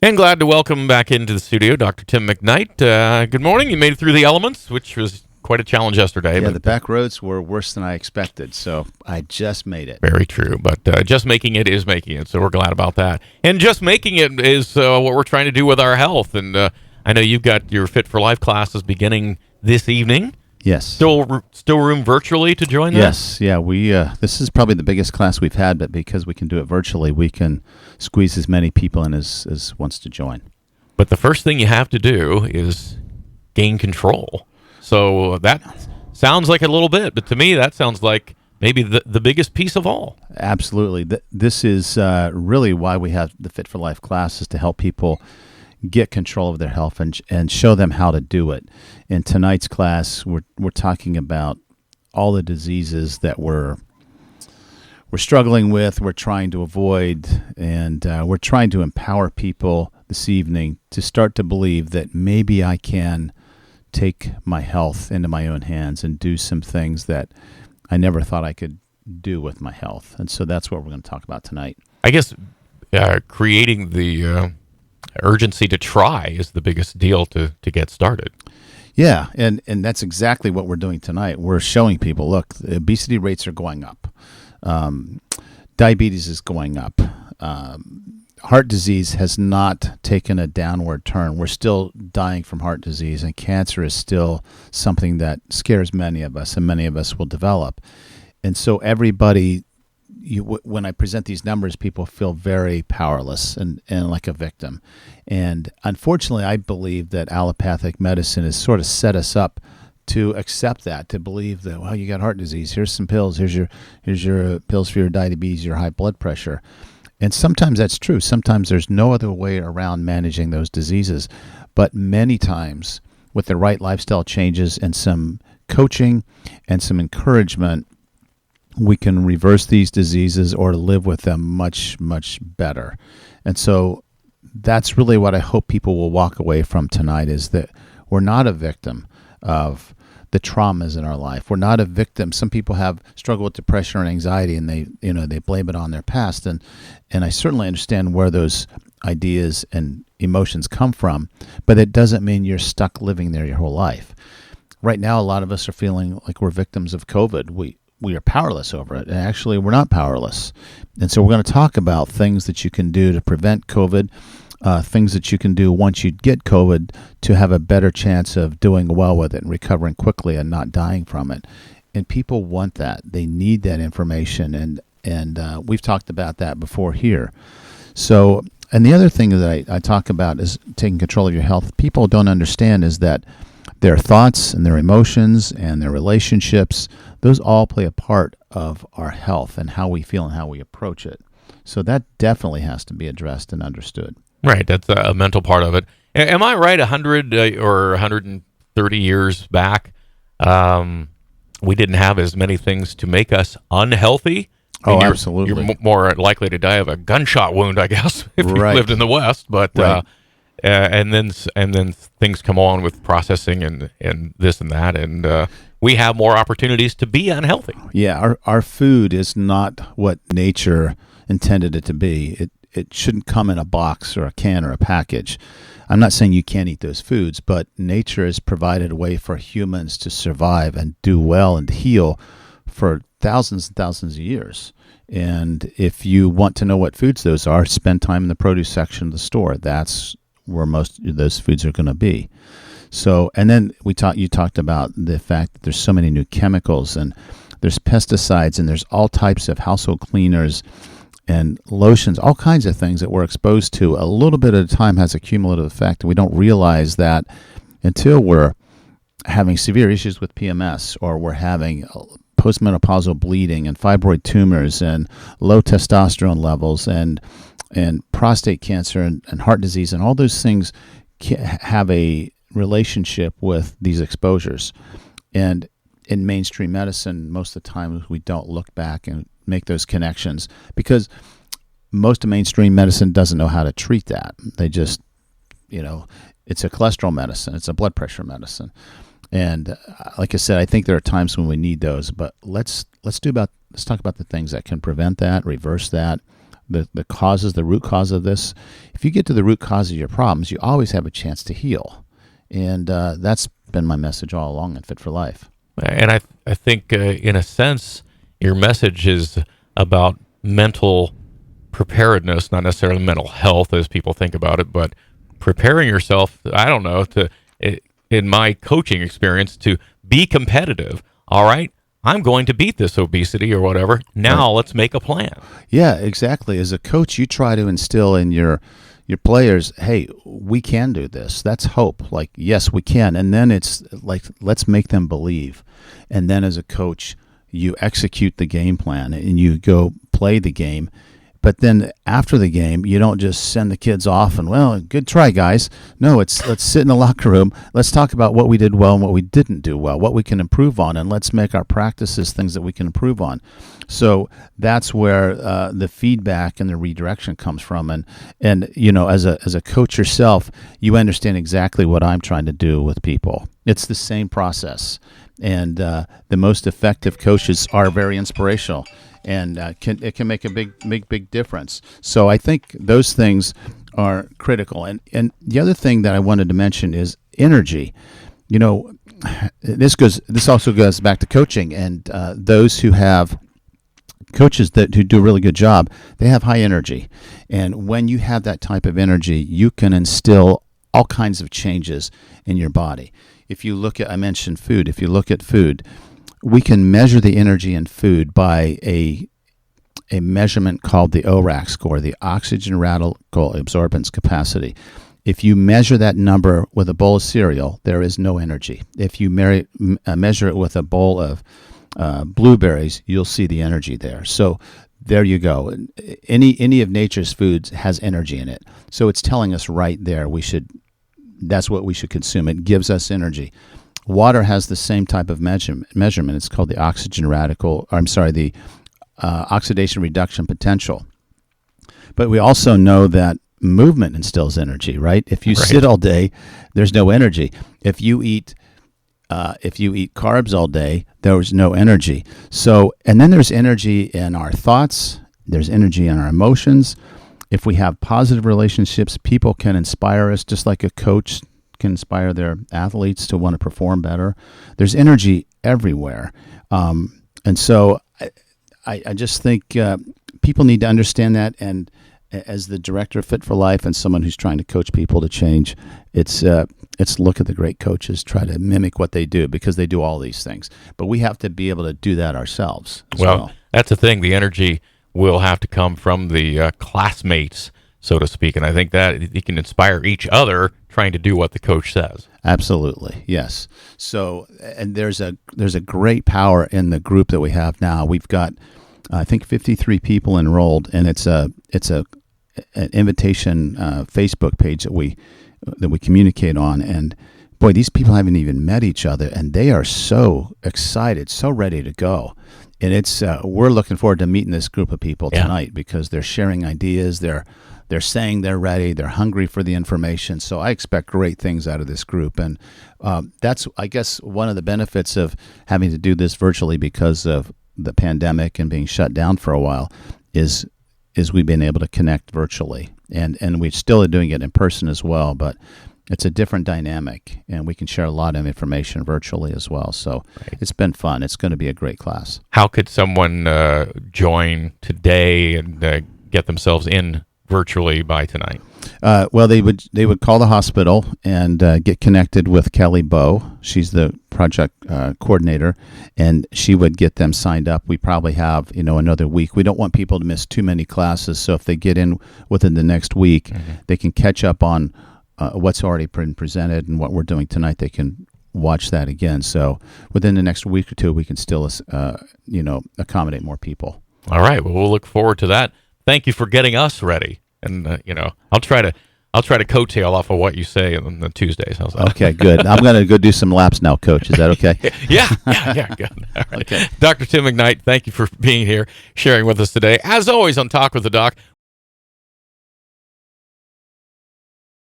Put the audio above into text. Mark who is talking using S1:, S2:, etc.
S1: And glad to welcome back into the studio Dr. Tim McKnight. Good morning. You made it through the elements, which was quite a challenge yesterday.
S2: Yeah,
S1: but
S2: the back roads were worse than I expected, so I just made it.
S1: very true. But just making it is making it, so we're glad about that. And just making it is what we're trying to do with our health. And I know you've got your Fit for Life classes beginning this evening.
S2: Yes.
S1: Still room virtually to join that?
S2: Yes. Yeah. We this is probably the biggest class we've had, but because we can do it virtually, we can squeeze as many people in as wants to join.
S1: But the first thing you have to do is gain control. So that sounds like a little bit, but to me that sounds like maybe the biggest piece of all.
S2: Absolutely. This is really why we have the Fit for Life classes, to help people get control of their health and show them how to do it. In tonight's class, we're talking about all the diseases that we're struggling with, we're trying to avoid, and we're trying to empower people this evening to start to believe that maybe I can take my health into my own hands and do some things that I never thought I could do with my health. And so that's what we're going to talk about tonight.
S1: I guess creating the urgency to try is the biggest deal to get started.
S2: Yeah, and that's exactly what we're doing tonight. We're showing people, look, the obesity rates are going up. Diabetes is going up. Heart disease has not taken a downward turn. We're still dying from heart disease, and cancer is still something that scares many of us, and many of us will develop. And so everybody, when I present these numbers, people feel very powerless and like a victim. And unfortunately, I believe that allopathic medicine has sort of set us up to accept that, to believe that, well, you got heart disease, here's some pills, here's your pills for your diabetes, your high blood pressure. And sometimes that's true. Sometimes there's no other way around managing those diseases. But many times, with the right lifestyle changes and some coaching and some encouragement, we can reverse these diseases or live with them much, much better. And so that's really what I hope people will walk away from tonight, is that we're not a victim of the traumas in our life. We're not a victim. Some people have struggled with depression or anxiety, and they blame it on their past. And I certainly understand where those ideas and emotions come from, but it doesn't mean you're stuck living there your whole life. Right now, a lot of us are feeling like we're victims of COVID. We are powerless over it, and actually we're not powerless. And so we're going to talk about things that you can do to prevent COVID, things that you can do once you get COVID to have a better chance of doing well with it and recovering quickly and not dying from it. And people want that. They need that information, and we've talked about that before here. So, and the other thing that I talk about is taking control of your health. People don't understand is that their thoughts and their emotions and their relationships, those all play a part of our health and how we feel and how we approach it. So that definitely has to be addressed and understood.
S1: Right, that's a mental part of it. Am I right? 100 or 130 years back, we didn't have as many things to make us unhealthy.
S2: Absolutely.
S1: You're more likely to die of a gunshot wound, I guess, if you lived in the West. But
S2: right.
S1: and then things come on with processing and this and that, and we have more opportunities to be unhealthy.
S2: Yeah, our food is not what nature intended it to be. It shouldn't come in a box or a can or a package. I'm not saying you can't eat those foods, but nature has provided a way for humans to survive and do well and heal for thousands and thousands of years. And if you want to know what foods those are, spend time in the produce section of the store. That's where most of those foods are going to be. So, and then you talked about the fact that there's so many new chemicals, and there's pesticides, and there's all types of household cleaners and lotions, all kinds of things that we're exposed to. A little bit at a time has a cumulative effect, and we don't realize that until we're having severe issues with PMS, or we're having postmenopausal bleeding and fibroid tumors and low testosterone levels and prostate cancer and heart disease, and all those things have a relationship with these exposures. And in mainstream medicine, most of the time we don't look back and make those connections, because most of mainstream medicine doesn't know how to treat that. They just, it's a cholesterol medicine, it's a blood pressure medicine. And like I said, I think there are times when we need those, but let's talk about the things that can prevent that, reverse that, the causes, the root cause of this. If you get to the root cause of your problems, you always have a chance to heal. And that's been my message all along in Fit for Life.
S1: And I think, in a sense, your message is about mental preparedness, not necessarily mental health as people think about it, but preparing yourself, I don't know, in my coaching experience, to be competitive. All right, I'm going to beat this obesity or whatever. Now let's make a plan.
S2: Yeah, exactly. As a coach, you try to instill in your players, hey, we can do this. That's hope. Like, yes, we can. And then it's like, let's make them believe. And then as a coach, you execute the game plan and you go play the game. But then after the game, you don't just send the kids off and, well, good try, guys. No, let's sit in the locker room. Let's talk about what we did well and what we didn't do well, what we can improve on, and let's make our practices things that we can improve on. So that's where the feedback and the redirection comes from. And you know, as a coach yourself, you understand exactly what I'm trying to do with people. It's the same process. And the most effective coaches are very inspirational. And it can make a big difference. So I think those things are critical. And the other thing that I wanted to mention is energy. You know, this also goes back to coaching, and those who have coaches who do a really good job, they have high energy. And when you have that type of energy, you can instill all kinds of changes in your body. If you look at, I mentioned food. If you look at food, we can measure the energy in food by a measurement called the ORAC score, the oxygen radical absorbance capacity. If you measure that number with a bowl of cereal, there is no energy. If you measure it with a bowl of blueberries, you'll see the energy there. So there you go. Any of nature's foods has energy in it. So it's telling us right there that's what we should consume. It gives us energy. Water has the same type of measurement. It's called the the oxidation reduction potential. But we also know that movement instills energy, right? If you sit all day, there's no energy. If you eat carbs all day, there's no energy. So, and then there's energy in our thoughts. There's energy in our emotions. If we have positive relationships, people can inspire us, just like a coach can inspire their athletes to want to perform better. There's energy everywhere. And so I just think people need to understand that. And as the director of Fit for Life and someone who's trying to coach people to change, it's look at the great coaches, try to mimic what they do, because they do all these things. But we have to be able to do that ourselves as well.
S1: That's the thing. The energy will have to come from the classmates, so to speak. And I think that you can inspire each other trying to do what the coach says.
S2: Absolutely, yes. So, and there's a great power in the group that we have now. We've got, I think, 53 people enrolled, and it's an invitation Facebook page that we communicate on. And boy, these people haven't even met each other, and they are so excited, so ready to go. And it's we're looking forward to meeting this group of people tonight, because they're sharing ideas. They're saying they're ready. They're hungry for the information. So I expect great things out of this group. And that's, I guess, one of the benefits of having to do this virtually because of the pandemic and being shut down for a while is we've been able to connect virtually. And we still are doing it in person as well, but it's a different dynamic, and we can share a lot of information virtually as well. So It's been fun. It's going to be a great class.
S1: How could someone join today and get themselves in virtually by tonight?
S2: Well, they would call the hospital and get connected with Kelly Bowe. She's the project coordinator, and she would get them signed up. We probably have another week. We don't want people to miss too many classes, so if they get in within the next week, they can catch up on what's already been presented, and what we're doing tonight, they can watch that again. So within the next week or two, we can still accommodate more people.
S1: All right. Well, we'll look forward to that. Thank you for getting us ready. And I'll try to coattail off of what you say on the Tuesdays. How's that?
S2: Okay, good. I'm going to go do some laps now, Coach. Is that okay?
S1: Yeah, good. All right.
S2: Okay.
S1: Dr. Tim McKnight, thank you for being here, sharing with us today. As always on Talk with the Doc,